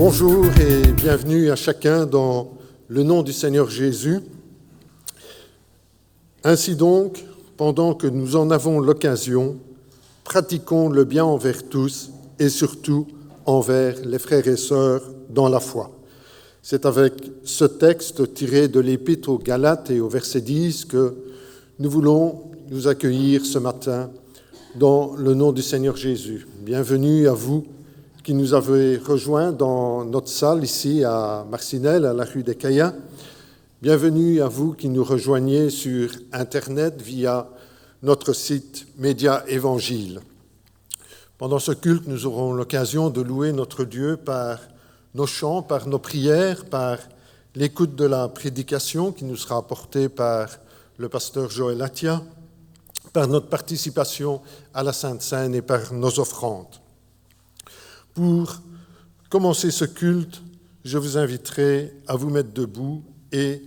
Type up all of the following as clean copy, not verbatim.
Bonjour et bienvenue à chacun dans le nom du Seigneur Jésus. Ainsi donc, pendant que nous en avons l'occasion, pratiquons le bien envers tous et surtout envers les frères et sœurs dans la foi. C'est avec ce texte tiré de l'Épître aux Galates et au verset 10 que nous voulons nous accueillir ce matin dans le nom du Seigneur Jésus. Bienvenue à vous qui nous avez rejoints dans notre salle ici à Marcinelle, à la rue des Caïens. Bienvenue à vous qui nous rejoignez sur Internet via notre site Média Évangile. Pendant ce culte, nous aurons l'occasion de louer notre Dieu par nos chants, par nos prières, par l'écoute de la prédication qui nous sera apportée par le pasteur Joël Attia, par notre participation à la Sainte Seine et par nos offrandes. Pour commencer ce culte, je vous inviterai à vous mettre debout et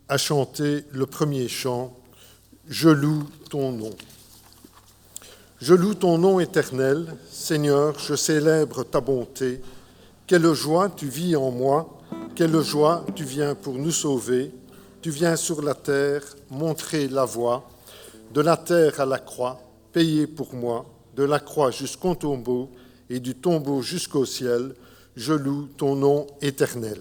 à chanter le premier chant « Je loue ton nom ». Je loue ton nom éternel, Seigneur, je célèbre ta bonté. Quelle joie tu vis en moi, quelle joie tu viens pour nous sauver. Tu viens sur la terre montrer la voie, de la terre à la croix, payer pour moi, de la croix jusqu'au tombeau et du tombeau jusqu'au ciel. Je loue ton nom éternel.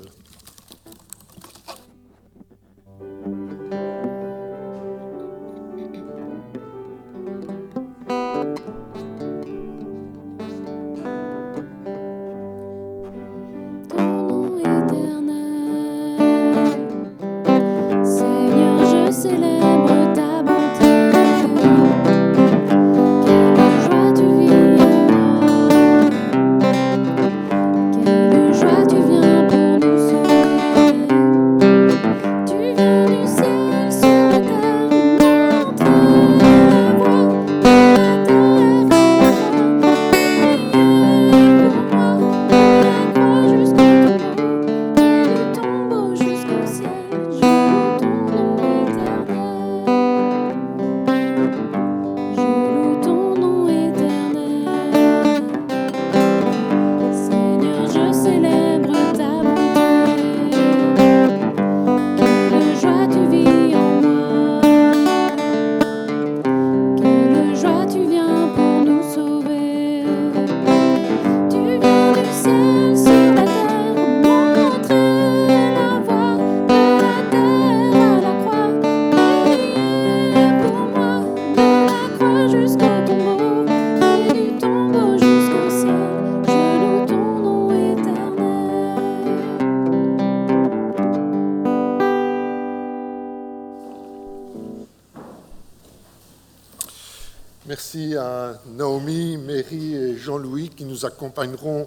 Merci à Naomi, Mary et Jean-Louis qui nous accompagneront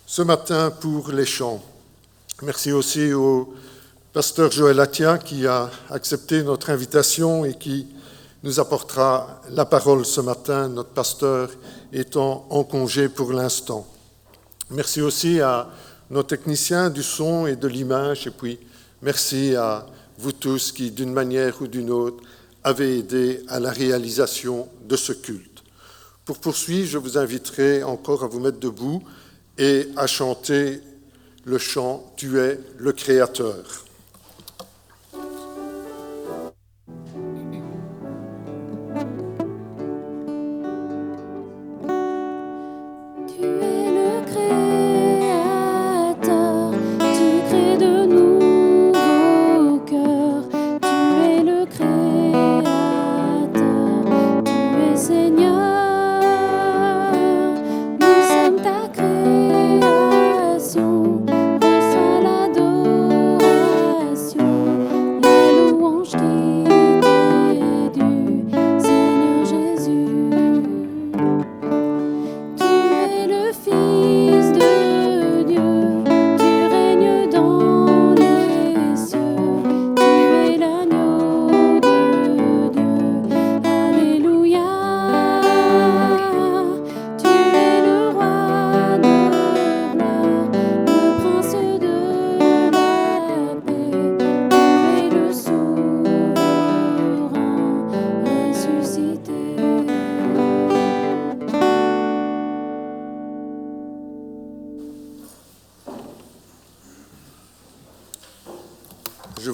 ce matin pour les chants. Merci aussi au pasteur Joël Attia qui a accepté notre invitation et qui nous apportera la parole ce matin, notre pasteur étant en congé pour l'instant. Merci aussi à nos techniciens du son et de l'image et puis merci à vous tous qui, d'une manière ou d'une autre, avez aidé à la réalisation de ce culte. Pour poursuivre, je vous inviterai encore à vous mettre debout et à chanter le chant « Tu es le Créateur ». Reçois l'adoration.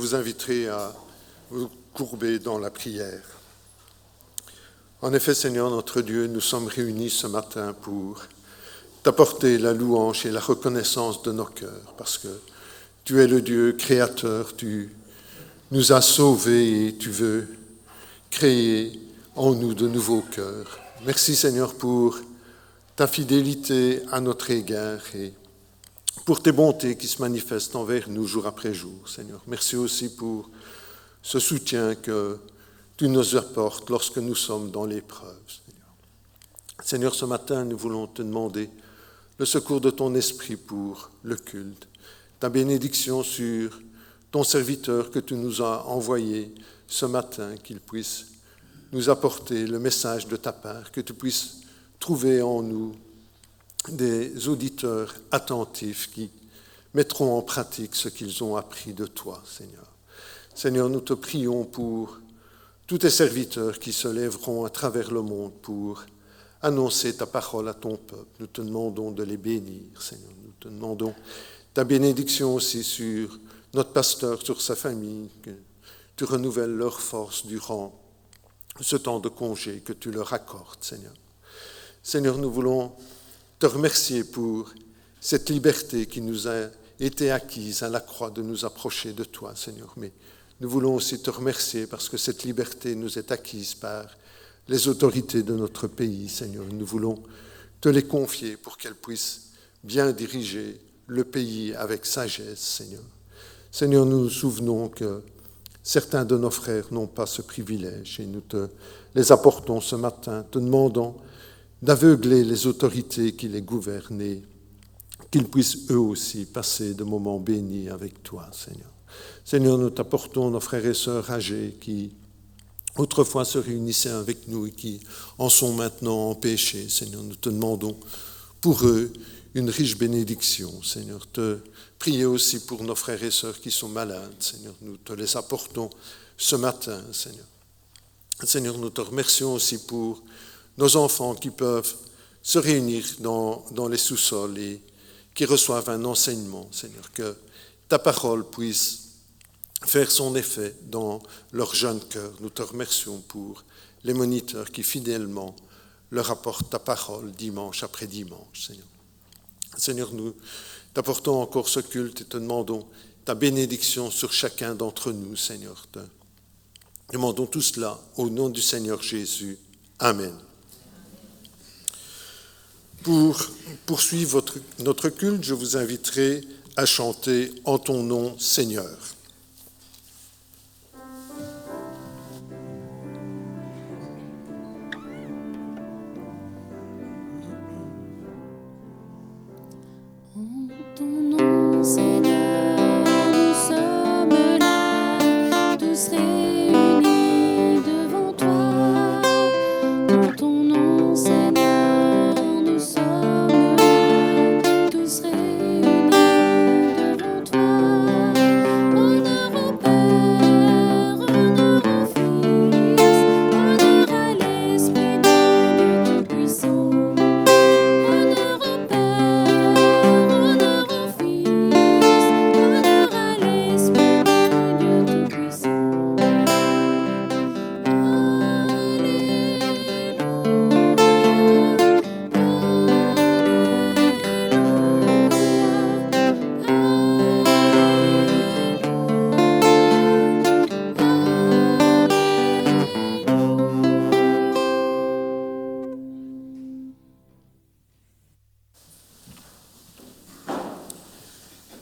vous inviterai à vous courber dans la prière. En effet, Seigneur notre Dieu, nous sommes réunis ce matin pour t'apporter la louange et la reconnaissance de nos cœurs, parce que tu es le Dieu créateur, tu nous as sauvés et tu veux créer en nous de nouveaux cœurs. Merci Seigneur pour ta fidélité à notre égard et pour tes bontés qui se manifestent envers nous jour après jour, Seigneur. Merci aussi pour ce soutien que tu nous apportes lorsque nous sommes dans l'épreuve, Seigneur. Seigneur, ce matin, nous voulons te demander le secours de ton esprit pour le culte, ta bénédiction sur ton serviteur que tu nous as envoyé ce matin, qu'il puisse nous apporter le message de ta part, que tu puisses trouver en nous des auditeurs attentifs qui mettront en pratique ce qu'ils ont appris de toi, Seigneur. Seigneur, nous te prions pour tous tes serviteurs qui se lèveront à travers le monde pour annoncer ta parole à ton peuple. Nous te demandons de les bénir, Seigneur. Nous te demandons ta bénédiction aussi sur notre pasteur, sur sa famille, que tu renouvelles leur force durant ce temps de congé que tu leur accordes, Seigneur. Seigneur, nous voulons te remercier pour cette liberté qui nous a été acquise à la croix de nous approcher de toi, Seigneur. Mais nous voulons aussi te remercier parce que cette liberté nous est acquise par les autorités de notre pays, Seigneur. Nous voulons te les confier pour qu'elles puissent bien diriger le pays avec sagesse, Seigneur. Seigneur, nous nous souvenons que certains de nos frères n'ont pas ce privilège et nous te les apportons ce matin, te demandant d'aveugler les autorités qui les gouvernent et qu'ils puissent eux aussi passer de moments bénis avec toi, Seigneur. Seigneur, nous t'apportons nos frères et sœurs âgés qui autrefois se réunissaient avec nous et qui en sont maintenant en péché. Seigneur, nous te demandons pour eux une riche bénédiction. Seigneur, te prier aussi pour nos frères et sœurs qui sont malades. Seigneur, nous te les apportons ce matin, Seigneur. Seigneur, nous te remercions aussi pour nos enfants qui peuvent se réunir dans les sous-sols et qui reçoivent un enseignement, Seigneur, que ta parole puisse faire son effet dans leur jeune cœur. Nous te remercions pour les moniteurs qui fidèlement leur apportent ta parole dimanche après dimanche, Seigneur. Seigneur, nous t'apportons encore ce culte et te demandons ta bénédiction sur chacun d'entre nous, Seigneur. Te demandons tout cela au nom du Seigneur Jésus. Amen. Pour poursuivre notre culte, je vous inviterai à chanter « En ton nom, Seigneur ».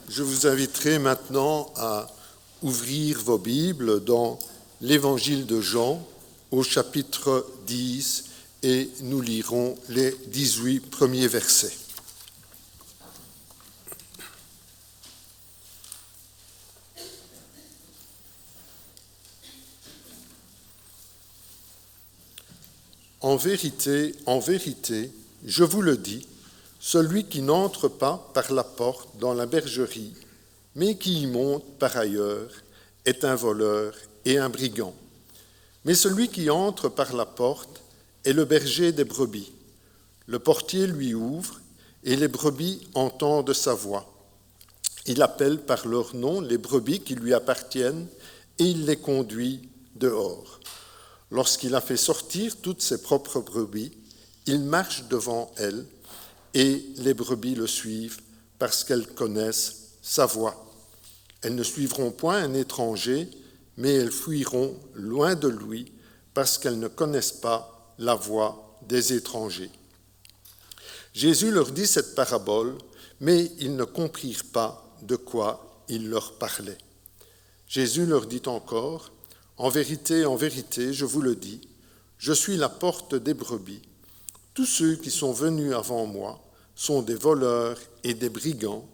Je vous inviterai maintenant à ouvrir vos Bibles dans l'Évangile de Jean au chapitre 10 et nous lirons les 18 premiers versets. En vérité, je vous le dis, celui qui n'entre pas par la porte dans la bergerie, mais qui y monte par ailleurs, est un voleur et un brigand. Mais celui qui entre par la porte est le berger des brebis. Le portier lui ouvre, et les brebis entendent sa voix. Il appelle par leur nom les brebis qui lui appartiennent, et il les conduit dehors. Lorsqu'il a fait sortir toutes ses propres brebis, il marche devant elles et les brebis le suivent parce qu'elles connaissent sa voix. Elles ne suivront point un étranger, mais elles fuiront loin de lui parce qu'elles ne connaissent pas la voix des étrangers. Jésus leur dit cette parabole, mais ils ne comprirent pas de quoi il leur parlait. Jésus leur dit encore, en vérité, je vous le dis, je suis la porte des brebis. Tous ceux qui sont venus avant moi sont des voleurs et des brigands,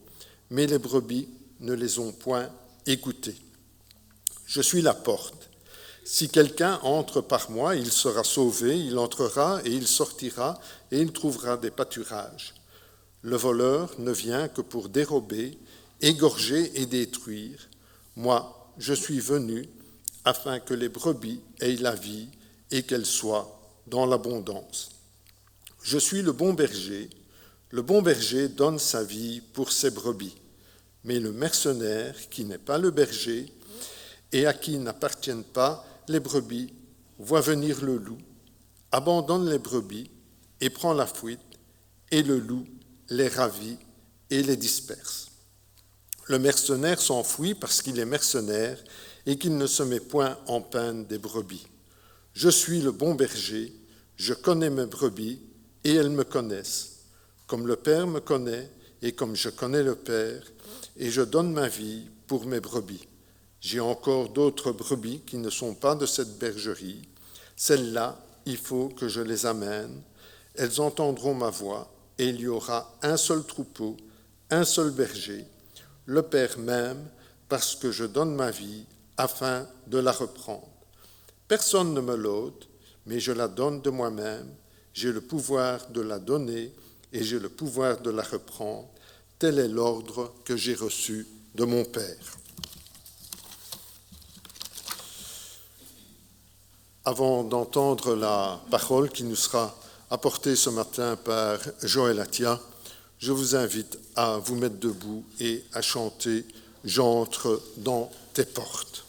mais les brebis ne les ont point écoutés. Je suis la porte. Si quelqu'un entre par moi, il sera sauvé, il entrera et il sortira et il trouvera des pâturages. Le voleur ne vient que pour dérober, égorger et détruire. Moi, je suis venu afin que les brebis aient la vie et qu'elles soient dans l'abondance. Je suis le bon berger. Le bon berger donne sa vie pour ses brebis. Mais le mercenaire, qui n'est pas le berger et à qui n'appartiennent pas les brebis, voit venir le loup, abandonne les brebis et prend la fuite, et le loup les ravit et les disperse. Le mercenaire s'enfuit parce qu'il est mercenaire et qu'il ne se met point en peine des brebis. Je suis le bon berger, je connais mes brebis et elles me connaissent, comme le Père me connaît et comme je connais le Père, et je donne ma vie pour mes brebis. J'ai encore d'autres brebis qui ne sont pas de cette bergerie. Celles-là, il faut que je les amène. Elles entendront ma voix, et il y aura un seul troupeau, un seul berger, le Père m'aime parce que je donne ma vie afin de la reprendre. Personne ne me l'ôte, mais je la donne de moi-même. J'ai le pouvoir de la donner et j'ai le pouvoir de la reprendre. Tel est l'ordre que j'ai reçu de mon Père. Avant d'entendre la parole qui nous sera apportée ce matin par Joël Atia, je vous invite à vous mettre debout et à chanter « J'entre dans tes portes ».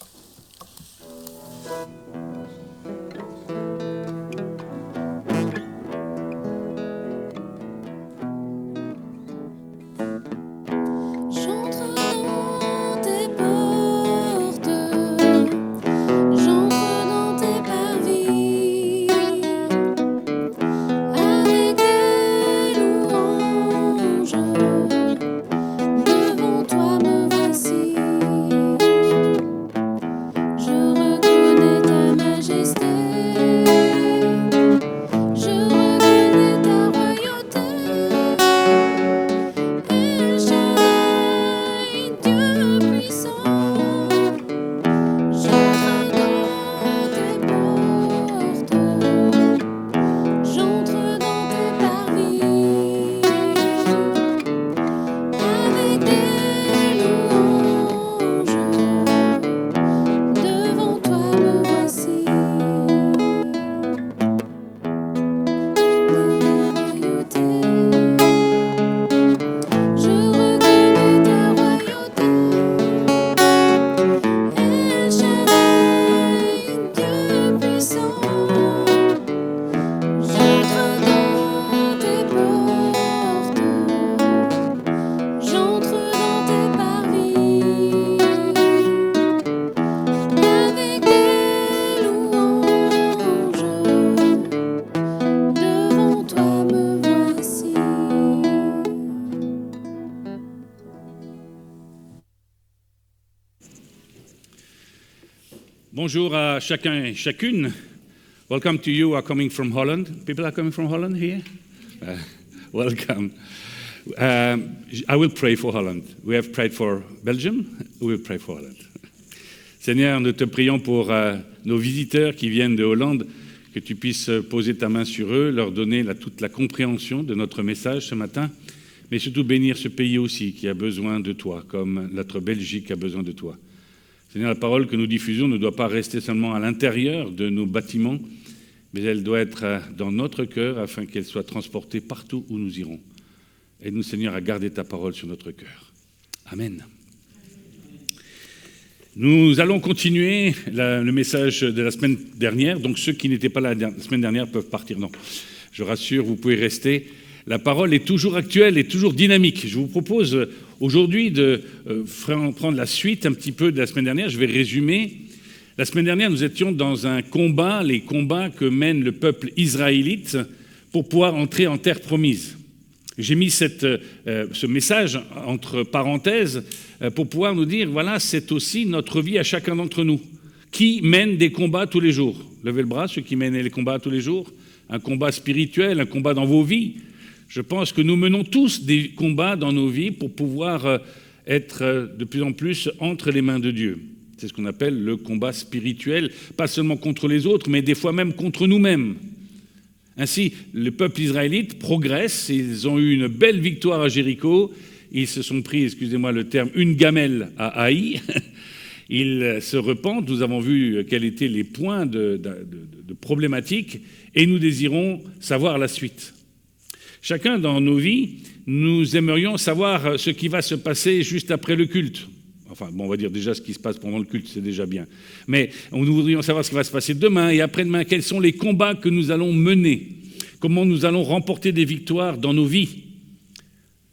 Bonjour à chacun et chacune. Welcome to you who are coming from Holland. People are coming from Holland here? Welcome. I will pray for Holland. We have prayed for Belgium. We will pray for Holland. Seigneur, nous te prions pour nos visiteurs qui viennent de Hollande, que tu puisses poser ta main sur eux, leur donner toute la compréhension de notre message ce matin, mais surtout bénir ce pays aussi qui a besoin de toi, comme notre Belgique a besoin de toi. Seigneur, la parole que nous diffusons ne doit pas rester seulement à l'intérieur de nos bâtiments, mais elle doit être dans notre cœur afin qu'elle soit transportée partout où nous irons. Aide-nous, Seigneur, à garder ta parole sur notre cœur. Amen. Nous allons continuer le message de la semaine dernière. Donc ceux qui n'étaient pas là la semaine dernière peuvent partir. Non, je rassure, vous pouvez rester. La parole est toujours actuelle et toujours dynamique. Je vous propose aujourd'hui de prendre la suite un petit peu de la semaine dernière. Je vais résumer. La semaine dernière, nous étions dans un combat, les combats que mène le peuple israélite pour pouvoir entrer en terre promise. J'ai mis ce message entre parenthèses pour pouvoir nous dire, voilà, c'est aussi notre vie à chacun d'entre nous. Qui mène des combats tous les jours? Levez le bras, ceux qui mènent les combats tous les jours. Un combat spirituel, un combat dans vos vies. Je pense que nous menons tous des combats dans nos vies pour pouvoir être de plus en plus entre les mains de Dieu. C'est ce qu'on appelle le combat spirituel, pas seulement contre les autres, mais des fois même contre nous-mêmes. Ainsi, le peuple israélite progresse, ils ont eu une belle victoire à Jéricho, ils se sont pris, excusez-moi le terme, une gamelle à Haï, ils se repentent, nous avons vu quels étaient les points de problématique, et nous désirons savoir la suite. Chacun dans nos vies, nous aimerions savoir ce qui va se passer juste après le culte. Enfin, bon, on va dire déjà ce qui se passe pendant le culte, c'est déjà bien. Mais nous voudrions savoir ce qui va se passer demain et après-demain. Quels sont les combats que nous allons mener? Comment nous allons remporter des victoires dans nos vies?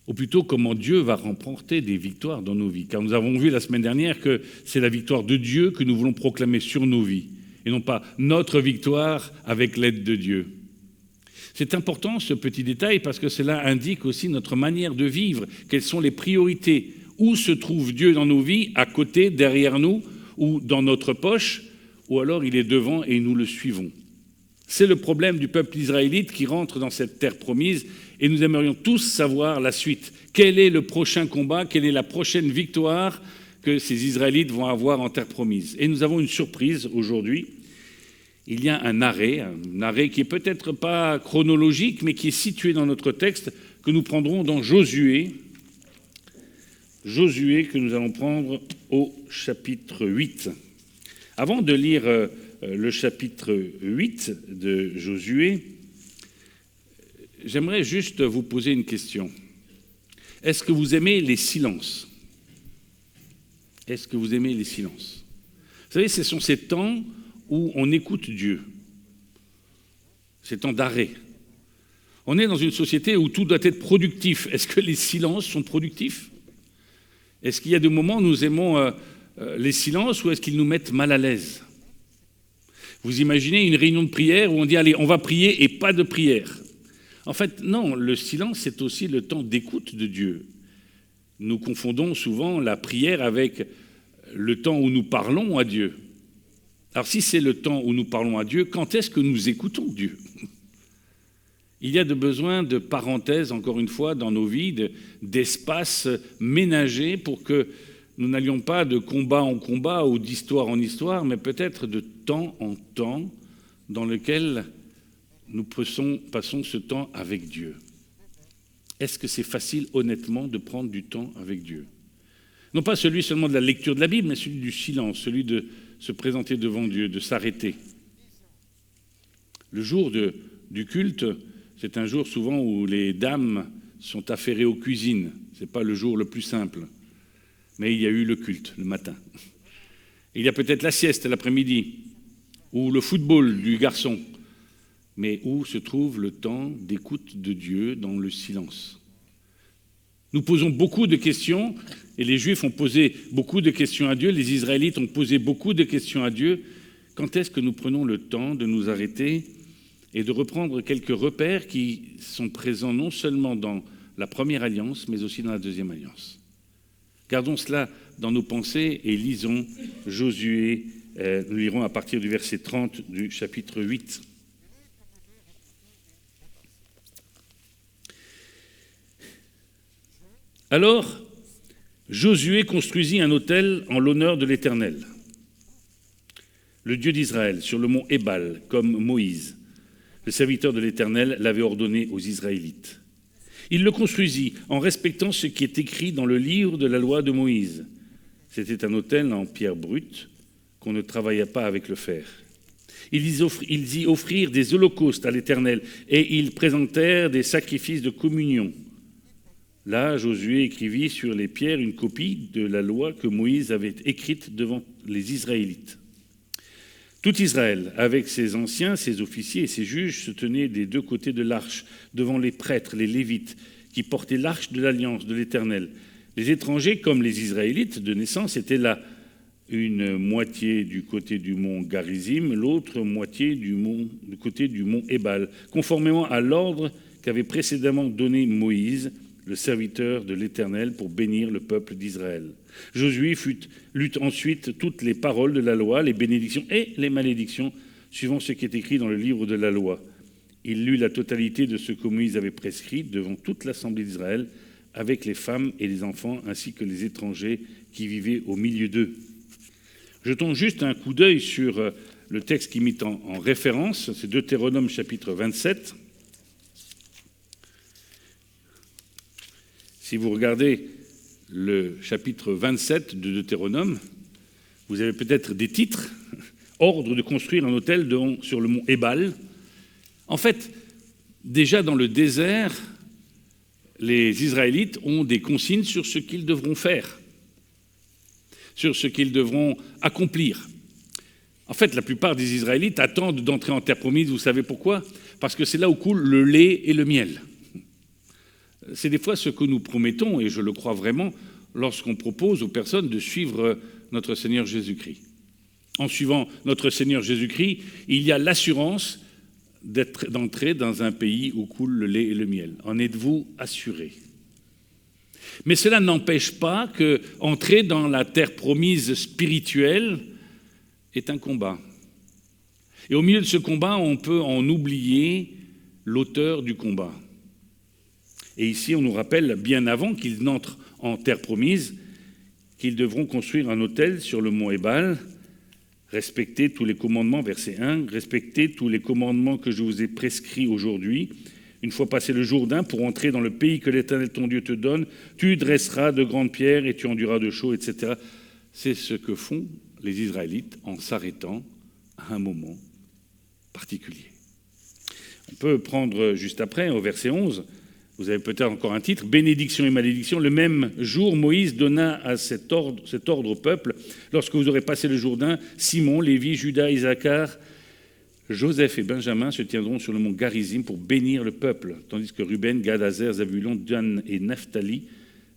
Ou plutôt, comment Dieu va remporter des victoires dans nos vies? Car nous avons vu la semaine dernière que c'est la victoire de Dieu que nous voulons proclamer sur nos vies. Et non pas notre victoire avec l'aide de Dieu. C'est important ce petit détail parce que cela indique aussi notre manière de vivre. Quelles sont les priorités? Où se trouve Dieu dans nos vies, à côté, derrière nous, ou dans notre poche, ou alors il est devant et nous le suivons. C'est le problème du peuple israélite qui rentre dans cette terre promise, et nous aimerions tous savoir la suite. Quel est le prochain combat, quelle est la prochaine victoire que ces Israélites vont avoir en terre promise? Et nous avons une surprise aujourd'hui. Il y a un arrêt qui est peut-être pas chronologique, mais qui est situé dans notre texte, que nous prendrons dans Josué, que nous allons prendre au chapitre 8. Avant de lire le chapitre 8 de Josué, j'aimerais juste vous poser une question. Est-ce que vous aimez les silences? Est-ce que vous aimez les silences? Vous savez, ce sont ces temps où on écoute Dieu, ces temps d'arrêt. On est dans une société où tout doit être productif. Est-ce que les silences sont productifs? Est-ce qu'il y a des moments où nous aimons les silences ou est-ce qu'ils nous mettent mal à l'aise? Vous imaginez une réunion de prière où on dit « Allez, on va prier » et pas de prière. En fait, non, le silence, c'est aussi le temps d'écoute de Dieu. Nous confondons souvent la prière avec le temps où nous parlons à Dieu. Alors si c'est le temps où nous parlons à Dieu, quand est-ce que nous écoutons Dieu? Il y a besoin de parenthèses, encore une fois, dans nos vies, d'espaces ménagés pour que nous n'allions pas de combat en combat ou d'histoire en histoire, mais peut-être de temps en temps dans lequel nous passons ce temps avec Dieu. Est-ce que c'est facile, honnêtement, de prendre du temps avec Dieu? Non pas celui seulement de la lecture de la Bible, mais celui du silence, celui de se présenter devant Dieu, de s'arrêter. Le jour du culte, c'est un jour souvent où les dames sont affairées aux cuisines. Ce n'est pas le jour le plus simple. Mais il y a eu le culte, le matin. Il y a peut-être la sieste l'après-midi, ou le football du garçon. Mais où se trouve le temps d'écoute de Dieu dans le silence? Nous posons beaucoup de questions, et les Juifs ont posé beaucoup de questions à Dieu, les Israélites ont posé beaucoup de questions à Dieu. Quand est-ce que nous prenons le temps de nous arrêter et de reprendre quelques repères qui sont présents non seulement dans la première alliance, mais aussi dans la deuxième alliance? Gardons cela dans nos pensées et lisons Josué. Nous lirons à partir du verset 30 du chapitre 8. Alors, Josué construisit un autel en l'honneur de l'Éternel, le Dieu d'Israël, sur le mont Ébal, comme Moïse, le serviteur de l'Éternel, l'avait ordonné aux Israélites. Il le construisit en respectant ce qui est écrit dans le livre de la loi de Moïse. C'était un autel en pierre brute qu'on ne travailla pas avec le fer. Ils y offrirent des holocaustes à l'Éternel et ils présentèrent des sacrifices de communion. Là, Josué écrivit sur les pierres une copie de la loi que Moïse avait écrite devant les Israélites. Tout Israël, avec ses anciens, ses officiers et ses juges, se tenait des deux côtés de l'arche, devant les prêtres, les Lévites, qui portaient l'arche de l'alliance de l'Éternel. Les étrangers, comme les Israélites de naissance, étaient là, une moitié du côté du mont Garizim, l'autre moitié du côté du mont Ébal, conformément à l'ordre qu'avait précédemment donné Moïse, le serviteur de l'Éternel, pour bénir le peuple d'Israël. Josué lut ensuite toutes les paroles de la loi, les bénédictions et les malédictions, suivant ce qui est écrit dans le livre de la loi. Il lut la totalité de ce que Moïse avait prescrit devant toute l'assemblée d'Israël, avec les femmes et les enfants, ainsi que les étrangers qui vivaient au milieu d'eux. Jetons juste un coup d'œil sur le texte qui met en référence, c'est Deutéronome chapitre 27. Si vous regardez le chapitre 27 de Deutéronome, vous avez peut-être des titres. Ordre de construire un autel sur le mont Ébal. En fait, déjà dans le désert, les Israélites ont des consignes sur ce qu'ils devront faire, sur ce qu'ils devront accomplir. En fait, la plupart des Israélites attendent d'entrer en terre promise. Vous savez pourquoi ? Parce que c'est là où coule le lait et le miel. C'est des fois ce que nous promettons, et je le crois vraiment, lorsqu'on propose aux personnes de suivre notre Seigneur Jésus-Christ. En suivant notre Seigneur Jésus-Christ, il y a l'assurance d'entrer dans un pays où coule le lait et le miel. En êtes-vous assurés ? Mais cela n'empêche pas qu'entrer dans la terre promise spirituelle est un combat. Et au milieu de ce combat, on peut en oublier l'auteur du combat. Et ici, on nous rappelle, bien avant qu'ils n'entrent en terre promise, qu'ils devront construire un autel sur le mont Ébal, respecter tous les commandements, verset 1, respecter tous les commandements que je vous ai prescrits aujourd'hui. Une fois passé le Jourdain, pour entrer dans le pays que l'Éternel ton Dieu te donne, tu dresseras de grandes pierres et tu enduras de chaux, etc. C'est ce que font les Israélites en s'arrêtant à un moment particulier. On peut prendre juste après, au verset 11, vous avez peut-être encore un titre, « Bénédiction et malédiction ». Le même jour, Moïse donna à cet ordre au peuple, lorsque vous aurez passé le Jourdain, Simon, Lévi, Judas, Isaacar, Joseph et Benjamin se tiendront sur le mont Garizim pour bénir le peuple, tandis que Ruben, Gad, Azer, Zabulon, Dan et Naphtali,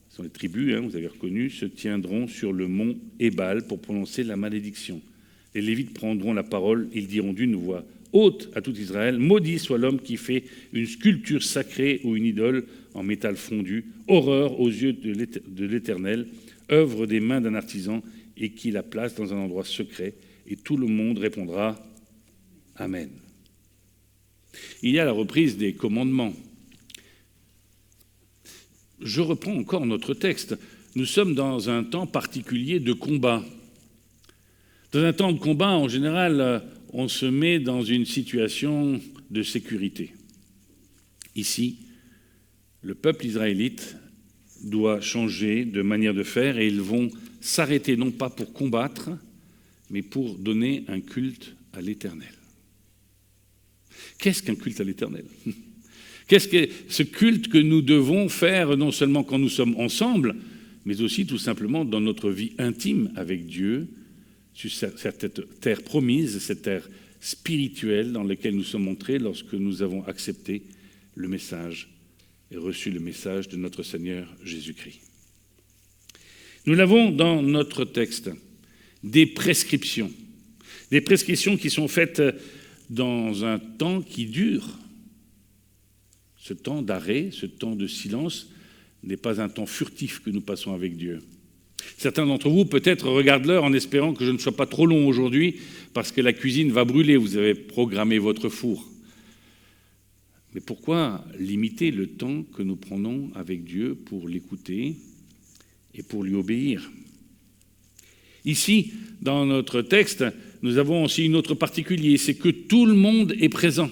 ce sont les tribus, vous avez reconnu, se tiendront sur le mont Ébal pour prononcer la malédiction. Les Lévites prendront la parole, ils diront d'une voix haute à tout Israël, maudit soit l'homme qui fait une sculpture sacrée ou une idole en métal fondu, horreur aux yeux de l'Éternel, œuvre des mains d'un artisan, et qui la place dans un endroit secret, et tout le monde répondra Amen. Il y a la reprise des commandements. Je reprends encore notre texte. Nous sommes dans un temps particulier de combat. Dans un temps de combat, en général, on se met dans une situation de sécurité. Ici, le peuple israélite doit changer de manière de faire et ils vont s'arrêter non pas pour combattre, mais pour donner un culte à l'Éternel. Qu'est-ce qu'un culte à l'Éternel ? Qu'est-ce que ce culte que nous devons faire non seulement quand nous sommes ensemble, mais aussi tout simplement dans notre vie intime avec Dieu, sur cette terre promise, cette terre spirituelle dans laquelle nous sommes entrés lorsque nous avons accepté le message et reçu le message de notre Seigneur Jésus-Christ. Nous l'avons dans notre texte, des prescriptions qui sont faites dans un temps qui dure. Ce temps d'arrêt, ce temps de silence n'est pas un temps furtif que nous passons avec Dieu. Certains d'entre vous, peut-être, regardent l'heure en espérant que je ne sois pas trop long aujourd'hui parce que la cuisine va brûler, vous avez programmé votre four. Mais pourquoi limiter le temps que nous prenons avec Dieu pour l'écouter et pour lui obéir ? Ici, dans notre texte, nous avons aussi une autre particulier, c'est que tout le monde est présent.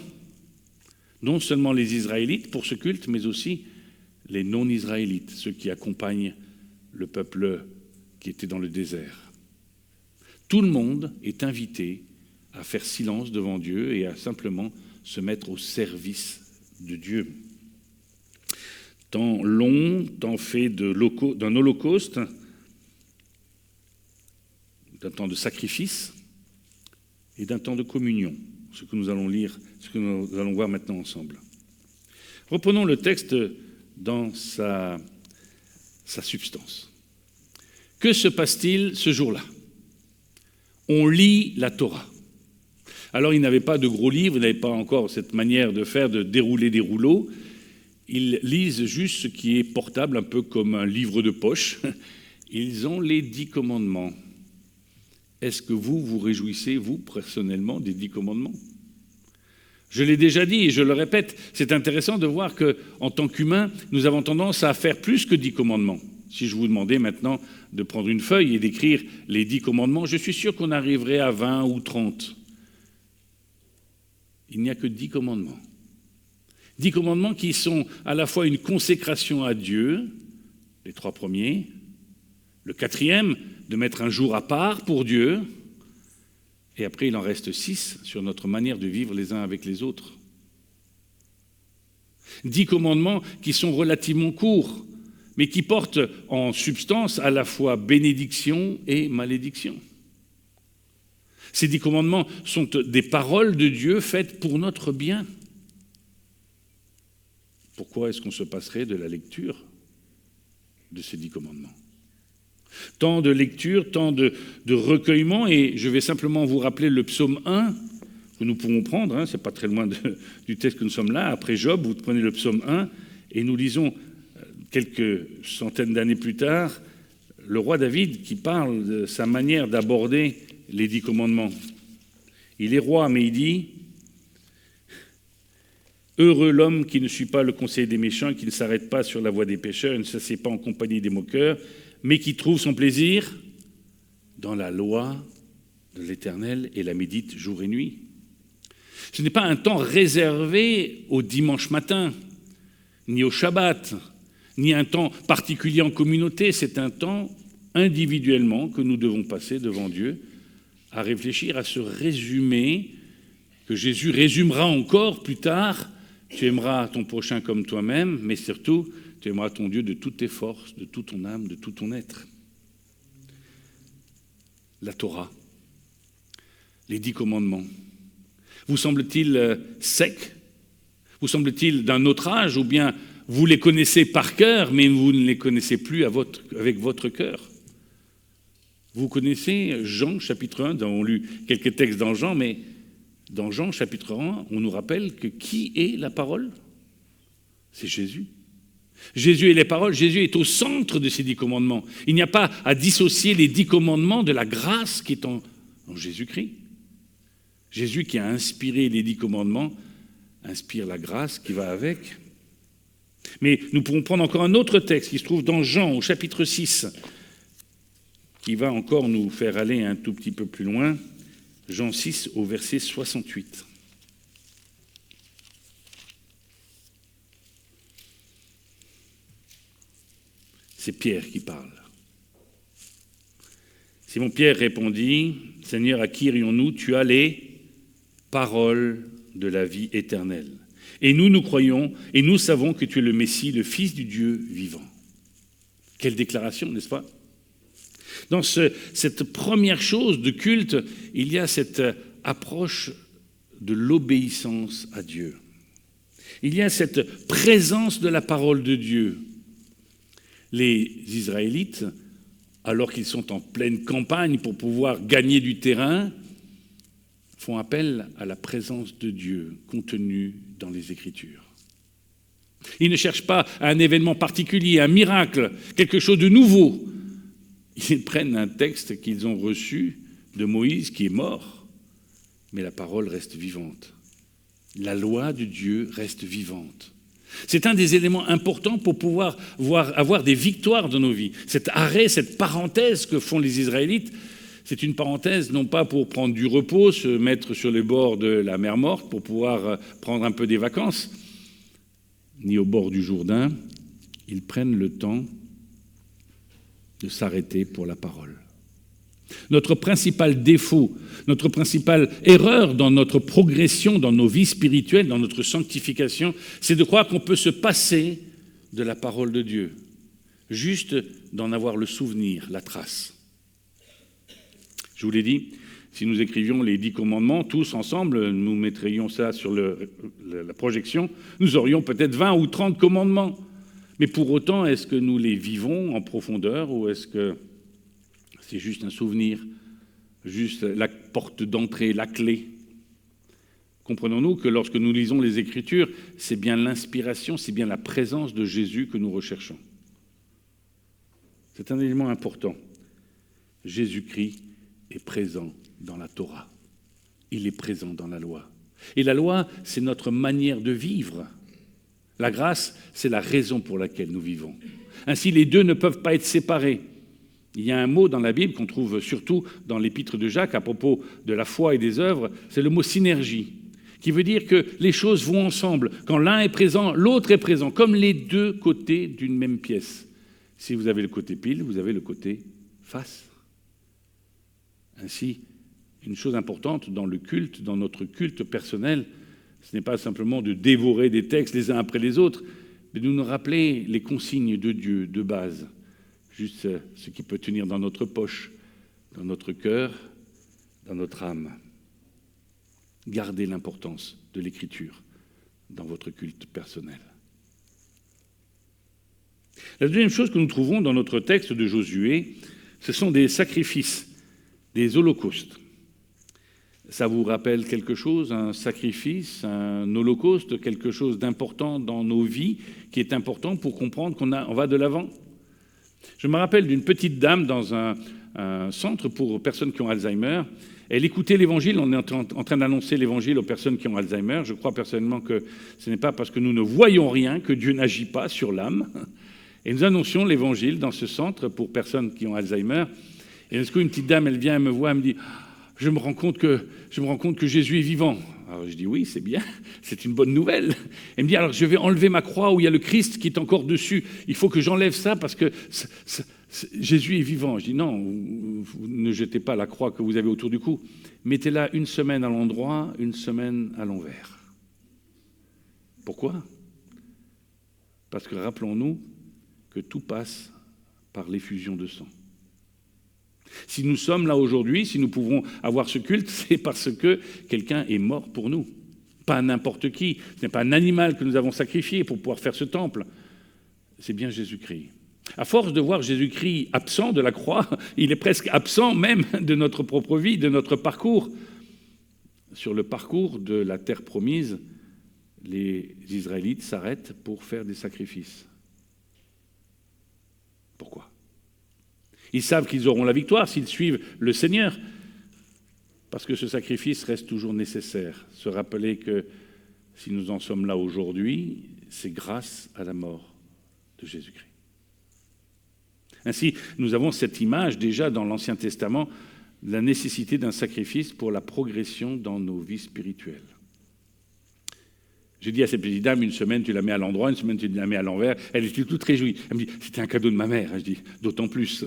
Non seulement les Israélites pour ce culte, mais aussi les non-Israélites, ceux qui accompagnent le peuple qui était dans le désert. Tout le monde est invité à faire silence devant Dieu et à simplement se mettre au service de Dieu. temps long, temps fait d'un holocauste, d'un temps de sacrifice et d'un temps de communion, ce que nous allons lire, ce que nous allons voir maintenant ensemble. Reprenons le texte dans sa substance. Que se passe-t-il ce jour-là? On lit la Torah. Alors, ils n'avaient pas de gros livres, ils n'avaient pas encore cette manière de faire, de dérouler des rouleaux. Ils lisent juste ce qui est portable, un peu comme un livre de poche. Ils ont les 10 commandements. Est-ce que vous vous réjouissez, vous, personnellement, des 10 commandements? Je l'ai déjà dit et je le répète, c'est intéressant de voir qu'en tant qu'humains, nous avons tendance à faire plus que 10 commandements. Si je vous demandais maintenant de prendre une feuille et d'écrire les 10 commandements, je suis sûr qu'on arriverait à 20 ou 30. Il n'y a que 10 commandements. 10 commandements qui sont à la fois une consécration à Dieu, les 3 premiers, le 4e, de mettre un jour à part pour Dieu, et après il en reste 6 sur notre manière de vivre les uns avec les autres. 10 commandements qui sont relativement courts, mais qui portent en substance à la fois bénédiction et malédiction. Ces 10 commandements sont des paroles de Dieu faites pour notre bien. Pourquoi est-ce qu'on se passerait de la lecture de ces 10 commandements? Tant de lecture, tant de recueillement, et je vais simplement vous rappeler le psaume 1, que nous pouvons prendre, c'est pas très loin du texte que nous sommes là, après Job, vous prenez le psaume 1, et nous lisons quelques centaines d'années plus tard, le roi David qui parle de sa manière d'aborder les 10 commandements. Il est roi, mais il dit « Heureux l'homme qui ne suit pas le conseil des méchants, qui ne s'arrête pas sur la voie des pécheurs, et ne s'assied pas en compagnie des moqueurs, mais qui trouve son plaisir dans la loi de l'Éternel et la médite jour et nuit. » Ce n'est pas un temps réservé au dimanche matin, ni au Shabbat, ni un temps particulier en communauté, c'est un temps individuellement que nous devons passer devant Dieu à réfléchir à ce résumé que Jésus résumera encore plus tard. Tu aimeras ton prochain comme toi-même, mais surtout, tu aimeras ton Dieu de toutes tes forces, de toute ton âme, de tout ton être. La Torah, les 10 commandements. Vous semble-t-il secs? Vous semble-t-il d'un autre âge? Ou bien vous les connaissez par cœur, mais vous ne les connaissez plus avec votre cœur? Vous connaissez Jean, chapitre 1, on a lu quelques textes dans Jean, mais dans Jean, chapitre 1, on nous rappelle que qui est la parole? C'est Jésus. Jésus est les paroles, Jésus est au centre de ces 10 commandements. Il n'y a pas à dissocier les 10 commandements de la grâce qui est en Jésus-Christ. Jésus qui a inspiré les 10 commandements inspire la grâce qui va avec. Mais nous pourrons prendre encore un autre texte qui se trouve dans Jean, au chapitre 6, qui va encore nous faire aller un tout petit peu plus loin. Jean 6, au verset 68. C'est Pierre qui parle. Simon-Pierre répondit, « Seigneur, à qui irions-nous? Tu as les paroles de la vie éternelle. Et nous croyons, et nous savons que tu es le Messie, le Fils du Dieu vivant. » Quelle déclaration, n'est-ce pas? Dans cette première chose de culte, il y a cette approche de l'obéissance à Dieu. Il y a cette présence de la parole de Dieu. Les Israélites, alors qu'ils sont en pleine campagne pour pouvoir gagner du terrain, font appel à la présence de Dieu contenue dans les Écritures. Ils ne cherchent pas un événement particulier, un miracle, quelque chose de nouveau. Ils prennent un texte qu'ils ont reçu de Moïse qui est mort, mais la parole reste vivante. La loi de Dieu reste vivante. C'est un des éléments importants pour pouvoir avoir des victoires dans nos vies. Cet arrêt, cette parenthèse que font les Israélites, c'est une parenthèse non pas pour prendre du repos, se mettre sur les bords de la mer Morte pour pouvoir prendre un peu des vacances, ni au bord du Jourdain. Ils prennent le temps de s'arrêter pour la parole. Notre principal défaut, notre principale erreur dans notre progression, dans nos vies spirituelles, dans notre sanctification, c'est de croire qu'on peut se passer de la parole de Dieu, juste d'en avoir le souvenir, la trace. Je vous l'ai dit, si nous écrivions les 10 commandements, tous ensemble, nous mettrions ça sur la projection, nous aurions peut-être 20 ou 30 commandements. Mais pour autant, est-ce que nous les vivons en profondeur ou est-ce que c'est juste un souvenir, juste la porte d'entrée, la clé? Comprenons-nous que lorsque nous lisons les Écritures, c'est bien l'inspiration, c'est bien la présence de Jésus que nous recherchons. C'est un élément important. Jésus-Christ est présent dans la Torah. Il est présent dans la loi. Et la loi, c'est notre manière de vivre. La grâce, c'est la raison pour laquelle nous vivons. Ainsi, les deux ne peuvent pas être séparés. Il y a un mot dans la Bible qu'on trouve surtout dans l'épître de Jacques à propos de la foi et des œuvres, c'est le mot synergie, qui veut dire que les choses vont ensemble. Quand l'un est présent, l'autre est présent, comme les deux côtés d'une même pièce. Si vous avez le côté pile, vous avez le côté face. Ainsi, une chose importante dans le culte, dans notre culte personnel, ce n'est pas simplement de dévorer des textes les uns après les autres, mais de nous rappeler les consignes de Dieu de base, juste ce qui peut tenir dans notre poche, dans notre cœur, dans notre âme. Gardez l'importance de l'Écriture dans votre culte personnel. La deuxième chose que nous trouvons dans notre texte de Josué, ce sont des sacrifices, des holocaustes. Ça vous rappelle quelque chose, un sacrifice, un holocauste, quelque chose d'important dans nos vies, qui est important pour comprendre qu'on va de l'avant? Je me rappelle d'une petite dame dans un centre pour personnes qui ont Alzheimer. Elle écoutait l'Évangile, on est en train d'annoncer l'Évangile aux personnes qui ont Alzheimer. Je crois personnellement que ce n'est pas parce que nous ne voyons rien que Dieu n'agit pas sur l'âme. Et nous annoncions l'Évangile dans ce centre pour personnes qui ont Alzheimer. Et d'un coup, une petite dame, elle vient, elle me voit, elle me dit « Je me rends compte que Jésus est vivant. » Alors je dis « Oui, c'est bien, c'est une bonne nouvelle. » Elle me dit « Alors je vais enlever ma croix où il y a le Christ qui est encore dessus. Il faut que j'enlève ça parce que Jésus est vivant. » Je dis « Non, vous ne jetez pas la croix que vous avez autour du cou. Mettez-la une semaine à l'endroit, une semaine à l'envers. » Pourquoi? Parce que rappelons-nous que tout passe par l'effusion de sang. Si nous sommes là aujourd'hui, si nous pouvons avoir ce culte, c'est parce que quelqu'un est mort pour nous. Pas n'importe qui. Ce n'est pas un animal que nous avons sacrifié pour pouvoir faire ce temple. C'est bien Jésus-Christ. À force de voir Jésus-Christ absent de la croix, il est presque absent même de notre propre vie, de notre parcours. Sur le parcours de la terre promise, les Israélites s'arrêtent pour faire des sacrifices. Pourquoi? Ils savent qu'ils auront la victoire s'ils suivent le Seigneur, parce que ce sacrifice reste toujours nécessaire. Se rappeler que si nous en sommes là aujourd'hui, c'est grâce à la mort de Jésus-Christ. Ainsi, nous avons cette image déjà dans l'Ancien Testament de la nécessité d'un sacrifice pour la progression dans nos vies spirituelles. J'ai dit à cette petite dame, une semaine tu la mets à l'endroit, une semaine tu la mets à l'envers. Elle était toute réjouie. Elle me dit, c'était un cadeau de ma mère. Je dis, d'autant plus.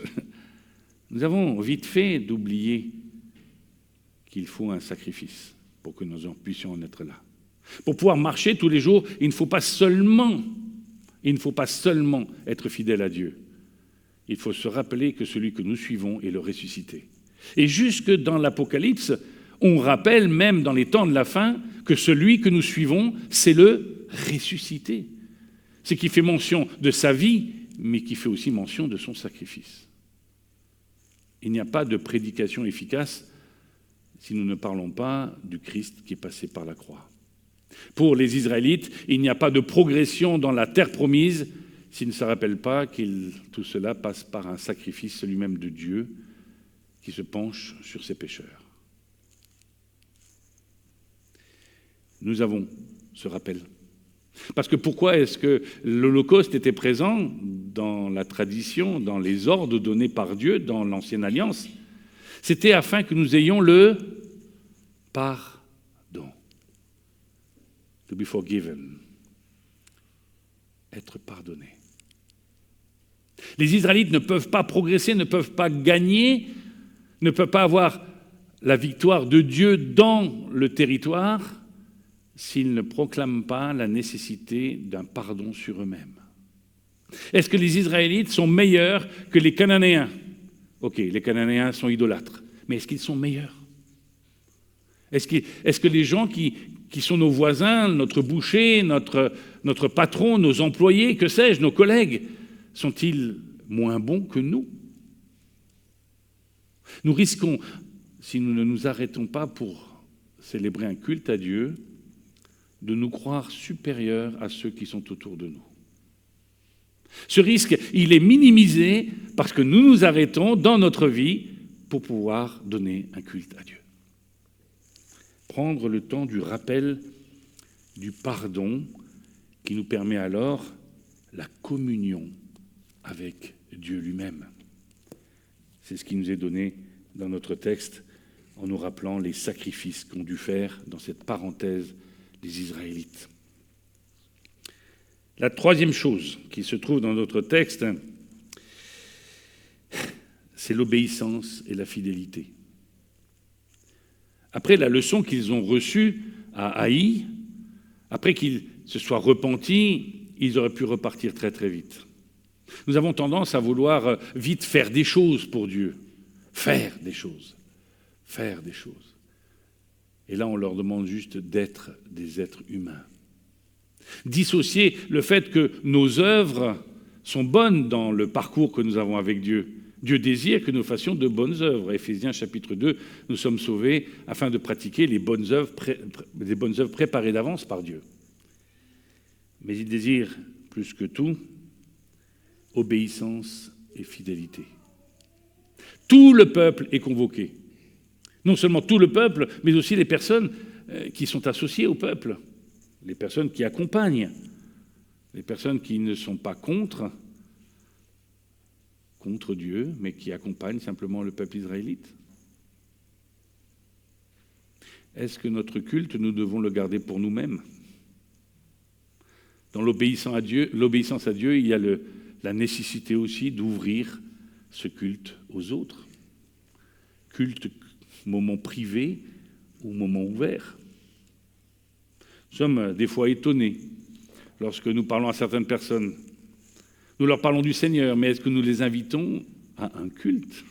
Nous avons vite fait d'oublier qu'il faut un sacrifice pour que nous puissions en être là. Pour pouvoir marcher tous les jours, il ne faut pas seulement être fidèle à Dieu. Il faut se rappeler que celui que nous suivons est le ressuscité. Et jusque dans l'Apocalypse, on rappelle même dans les temps de la fin que celui que nous suivons, c'est le ressuscité. C'est qui fait mention de sa vie, mais qui fait aussi mention de son sacrifice. Il n'y a pas de prédication efficace si nous ne parlons pas du Christ qui est passé par la croix. Pour les Israélites, il n'y a pas de progression dans la terre promise s'ils ne se rappellent pas que tout cela passe par un sacrifice, celui-même de Dieu, qui se penche sur ses pécheurs. Nous avons ce rappel. Parce que pourquoi est-ce que l'Holocauste était présent dans la tradition, dans les ordres donnés par Dieu, dans l'Ancienne Alliance? C'était afin que nous ayons le pardon. To be forgiven. Être pardonné. Les Israélites ne peuvent pas progresser, ne peuvent pas gagner, ne peuvent pas avoir la victoire de Dieu dans le territoire s'ils ne proclament pas la nécessité d'un pardon sur eux-mêmes. Est-ce que les Israélites sont meilleurs que les Cananéens? Ok, les Cananéens sont idolâtres, mais est-ce qu'ils sont meilleurs? Est-ce que les gens qui sont nos voisins, notre boucher, notre patron, nos employés, que sais-je, nos collègues, sont-ils moins bons que nous? Nous risquons, si nous ne nous arrêtons pas pour célébrer un culte à Dieu, de nous croire supérieurs à ceux qui sont autour de nous. Ce risque, il est minimisé parce que nous nous arrêtons dans notre vie pour pouvoir donner un culte à Dieu. Prendre le temps du rappel, du pardon, qui nous permet alors la communion avec Dieu lui-même. C'est ce qui nous est donné dans notre texte en nous rappelant les sacrifices qu'ont dû faire dans cette parenthèse les Israélites. La troisième chose qui se trouve dans notre texte, c'est l'obéissance et la fidélité. Après la leçon qu'ils ont reçue à Haï, après qu'ils se soient repentis, ils auraient pu repartir très très vite. Nous avons tendance à vouloir vite faire des choses pour Dieu. Faire des choses. Et là, on leur demande juste d'être des êtres humains. Dissocier le fait que nos œuvres sont bonnes dans le parcours que nous avons avec Dieu. Dieu désire que nous fassions de bonnes œuvres. Éphésiens chapitre 2, nous sommes sauvés afin de pratiquer les bonnes œuvres préparées d'avance par Dieu. Mais il désire, plus que tout, obéissance et fidélité. Tout le peuple est convoqué. Non seulement tout le peuple, mais aussi les personnes qui sont associées au peuple, les personnes qui accompagnent, les personnes qui ne sont pas contre Dieu, mais qui accompagnent simplement le peuple israélite. Est-ce que notre culte, nous devons le garder pour nous-mêmes? Dans l'obéissance à Dieu, il y a la nécessité aussi d'ouvrir ce culte aux autres. Culte, moment privé ou moment ouvert. Nous sommes des fois étonnés lorsque nous parlons à certaines personnes. Nous leur parlons du Seigneur, mais est-ce que nous les invitons à un culte?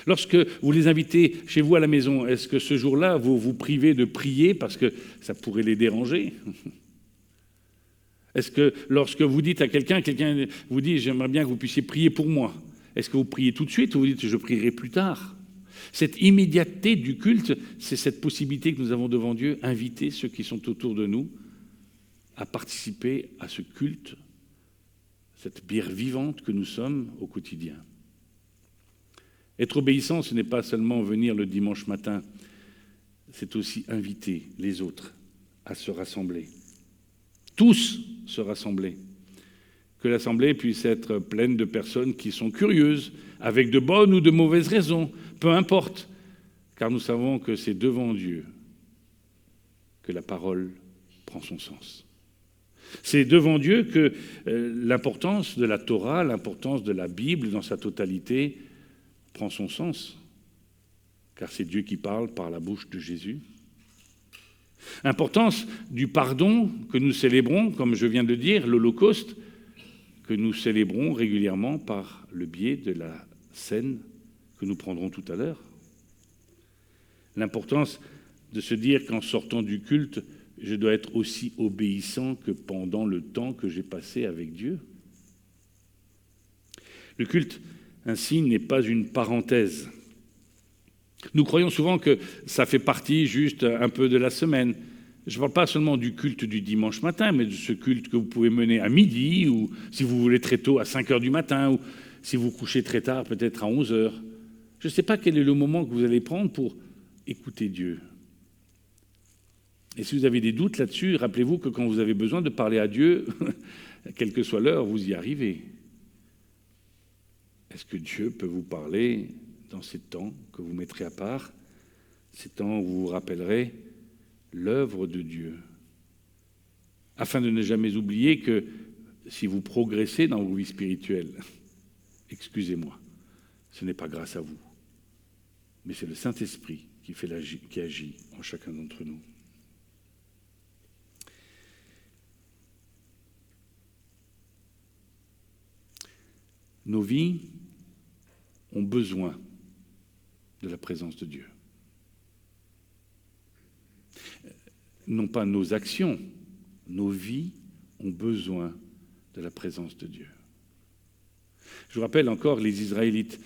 Lorsque vous les invitez chez vous à la maison, est-ce que ce jour-là, vous vous privez de prier parce que ça pourrait les déranger? Est-ce que lorsque vous dites à quelqu'un vous dit « j'aimerais bien que vous puissiez prier pour moi », est-ce que vous priez tout de suite ou vous dites « je prierai plus tard » ? Cette immédiateté du culte, c'est cette possibilité que nous avons devant Dieu, inviter ceux qui sont autour de nous à participer à ce culte, cette bière vivante que nous sommes au quotidien. Être obéissant, ce n'est pas seulement venir le dimanche matin, c'est aussi inviter les autres à se rassembler. Tous se rassembler. Que l'assemblée puisse être pleine de personnes qui sont curieuses, avec de bonnes ou de mauvaises raisons, peu importe, car nous savons que c'est devant Dieu que la parole prend son sens. C'est devant Dieu que l'importance de la Torah, l'importance de la Bible dans sa totalité prend son sens, car c'est Dieu qui parle par la bouche de Jésus. Importance du pardon que nous célébrons, comme je viens de le dire, l'Holocauste, que nous célébrons régulièrement par le biais de la scène que nous prendrons tout à l'heure. L'importance de se dire qu'en sortant du culte, je dois être aussi obéissant que pendant le temps que j'ai passé avec Dieu. Le culte, ainsi, n'est pas une parenthèse. Nous croyons souvent que ça fait partie juste un peu de la semaine. Je ne parle pas seulement du culte du dimanche matin, mais de ce culte que vous pouvez mener à midi, ou si vous voulez très tôt à 5 heures du matin, ou si vous couchez très tard, peut-être à 11 heures. Je ne sais pas quel est le moment que vous allez prendre pour écouter Dieu. Et si vous avez des doutes là-dessus, rappelez-vous que quand vous avez besoin de parler à Dieu, quelle que soit l'heure, vous y arrivez. Est-ce que Dieu peut vous parler dans ces temps que vous mettrez à part, ces temps où vous vous rappellerez l'œuvre de Dieu, afin de ne jamais oublier que si vous progressez dans vos vies spirituelles, excusez-moi, ce n'est pas grâce à vous, mais c'est le Saint-Esprit qui agit en chacun d'entre nous. Nos vies ont besoin de la présence de Dieu. Non pas nos actions, nos vies ont besoin de la présence de Dieu. Je vous rappelle encore les Israélites.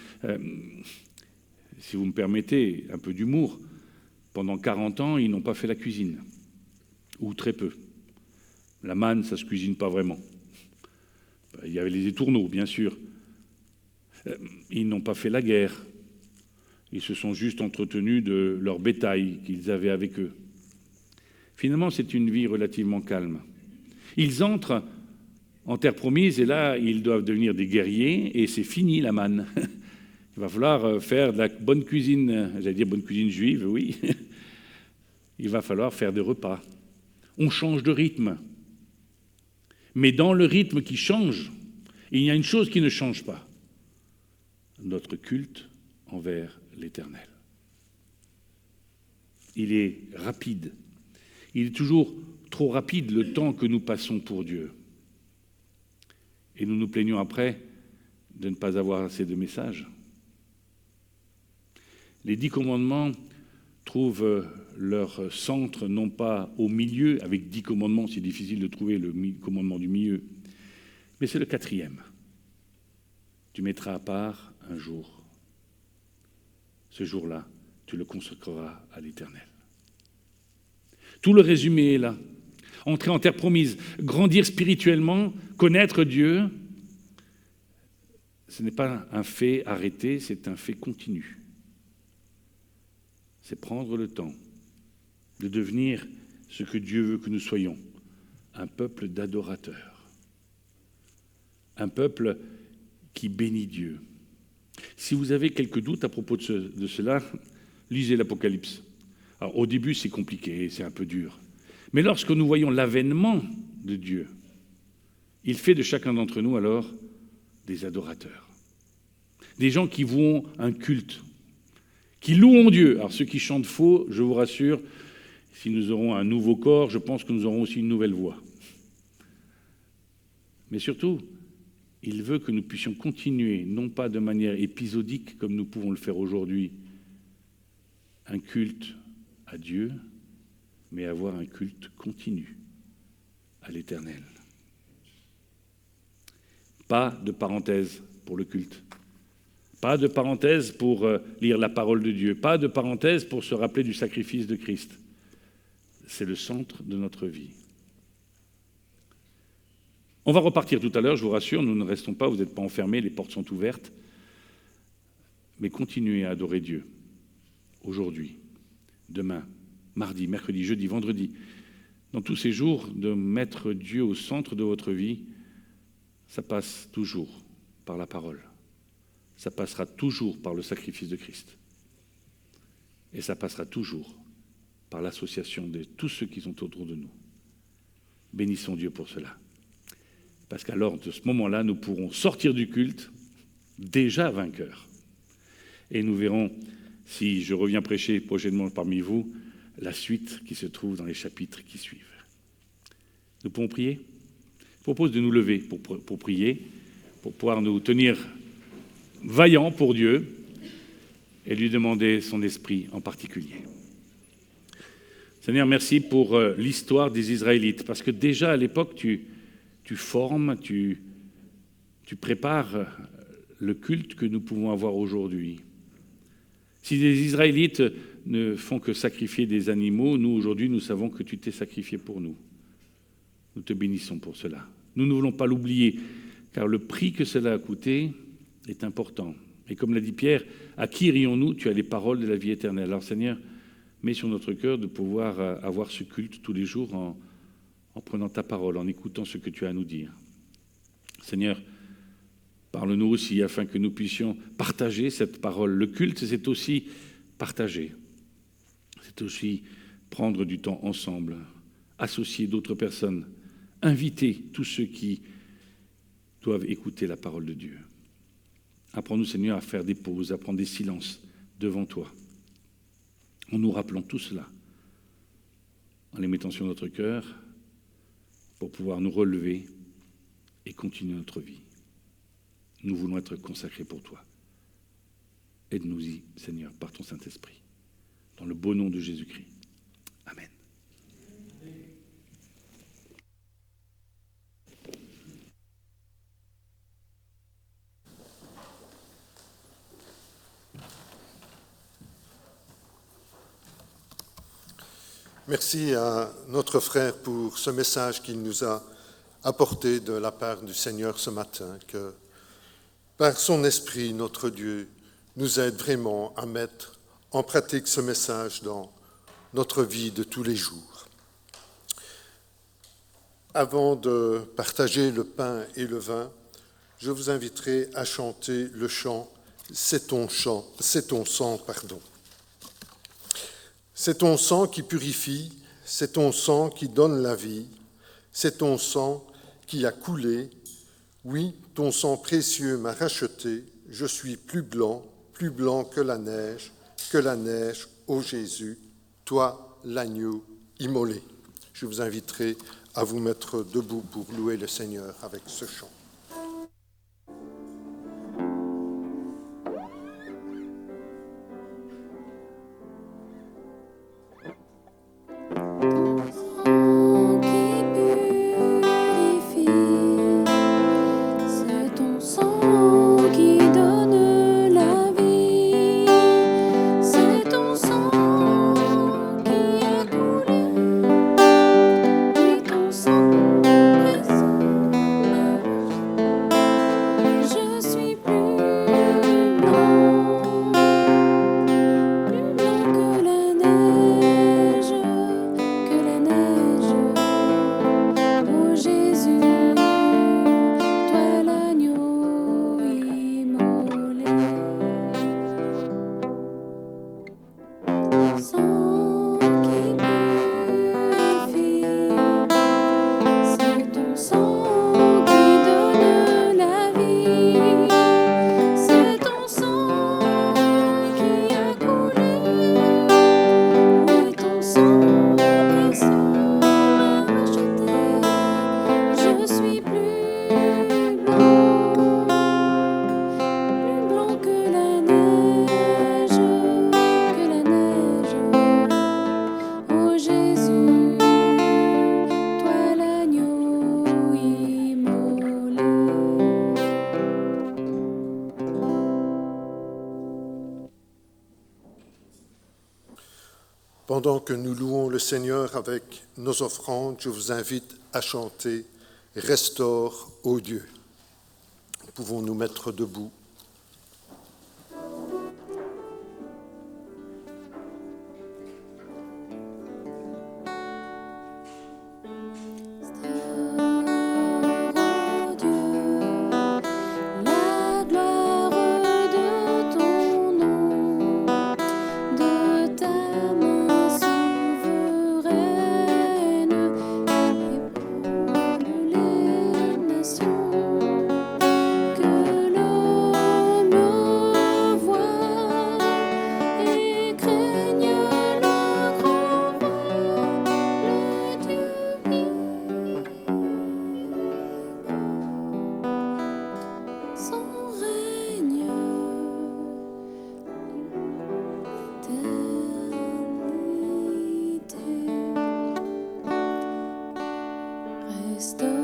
Si vous me permettez un peu d'humour, pendant 40 ans, ils n'ont pas fait la cuisine, ou très peu. La manne, ça ne se cuisine pas vraiment. Il y avait les étourneaux, bien sûr. Ils n'ont pas fait la guerre. Ils se sont juste entretenus de leur bétail qu'ils avaient avec eux. Finalement, c'est une vie relativement calme. Ils entrent en terre promise et là, ils doivent devenir des guerriers et c'est fini la manne. Il va falloir faire de la bonne cuisine, j'allais dire bonne cuisine juive, oui. Il va falloir faire des repas. On change de rythme. Mais dans le rythme qui change, il y a une chose qui ne change pas. Notre culte envers l'Éternel. Il est rapide. Il est toujours trop rapide le temps que nous passons pour Dieu. Et nous nous plaignons après de ne pas avoir assez de messages. Les 10 commandements trouvent leur centre non pas au milieu, avec 10 commandements, c'est difficile de trouver le commandement du milieu, mais c'est le 4e. Tu mettras à part un jour. Ce jour-là, tu le consacreras à l'Éternel. Tout le résumé est là. Entrer en terre promise, grandir spirituellement, connaître Dieu, ce n'est pas un fait arrêté, c'est un fait continu. C'est prendre le temps de devenir ce que Dieu veut que nous soyons, un peuple d'adorateurs, un peuple qui bénit Dieu. Si vous avez quelques doutes à propos de cela, lisez l'Apocalypse. Alors, au début, c'est compliqué, c'est un peu dur. Mais lorsque nous voyons l'avènement de Dieu, il fait de chacun d'entre nous alors des adorateurs. Des gens qui vouent un culte, qui louent Dieu. Alors ceux qui chantent faux, je vous rassure, si nous aurons un nouveau corps, je pense que nous aurons aussi une nouvelle voix. Mais surtout, il veut que nous puissions continuer, non pas de manière épisodique comme nous pouvons le faire aujourd'hui, un culte à Dieu, mais avoir un culte continu à l'Éternel. Pas de parenthèse pour le culte. Pas de parenthèse pour lire la parole de Dieu. Pas de parenthèse pour se rappeler du sacrifice de Christ. C'est le centre de notre vie. On va repartir tout à l'heure, je vous rassure, nous ne restons pas, vous n'êtes pas enfermés, les portes sont ouvertes. Mais continuez à adorer Dieu. Aujourd'hui, demain, mardi, mercredi, jeudi, vendredi. Dans tous ces jours, de mettre Dieu au centre de votre vie, ça passe toujours par la parole. Ça passera toujours par le sacrifice de Christ. Et ça passera toujours par l'association de tous ceux qui sont autour de nous. Bénissons Dieu pour cela. Parce qu'alors, de ce moment-là, nous pourrons sortir du culte déjà vainqueurs. Et nous verrons, si je reviens prêcher prochainement parmi vous, la suite qui se trouve dans les chapitres qui suivent. Nous pouvons prier ? Je propose de nous lever pour prier, pour pouvoir nous tenir vaillants pour Dieu et lui demander son esprit en particulier. Seigneur, merci pour l'histoire des Israélites, parce que déjà à l'époque, tu formes, tu prépares le culte que nous pouvons avoir aujourd'hui. Si les Israélites ne font que sacrifier des animaux, nous aujourd'hui, nous savons que tu t'es sacrifié pour nous. Nous te bénissons pour cela. Nous ne voulons pas l'oublier, car le prix que cela a coûté est important. Et comme l'a dit Pierre, à qui irions-nous ? Tu as les paroles de la vie éternelle. Alors Seigneur, mets sur notre cœur de pouvoir avoir ce culte tous les jours en prenant ta parole, en écoutant ce que tu as à nous dire. Seigneur, parle-nous aussi afin que nous puissions partager cette parole. Le culte, c'est aussi partager. C'est aussi prendre du temps ensemble, associer d'autres personnes, inviter tous ceux qui doivent écouter la parole de Dieu. Apprends-nous, Seigneur, à faire des pauses, à prendre des silences devant toi, en nous rappelant tout cela, en les mettant sur notre cœur, pour pouvoir nous relever et continuer notre vie. Nous voulons être consacrés pour toi. Aide-nous-y, Seigneur, par ton Saint-Esprit. Dans le beau nom de Jésus-Christ. Amen. Merci à notre frère pour ce message qu'il nous a apporté de la part du Seigneur ce matin, que par son esprit, notre Dieu nous aide vraiment à mettre en pratique ce message dans notre vie de tous les jours. Avant de partager le pain et le vin, je vous inviterai à chanter le chant « C'est ton sang ». C'est ton sang qui purifie, c'est ton sang qui donne la vie, c'est ton sang qui a coulé. Oui, ton sang précieux m'a racheté, je suis plus blanc que la neige, ô Jésus, toi l'agneau immolé. Je vous inviterai à vous mettre debout pour louer le Seigneur avec ce chant. Pendant que nous louons le Seigneur avec nos offrandes, je vous invite à chanter « Restaure, ô Dieu ». Nous pouvons nous mettre debout. Restaure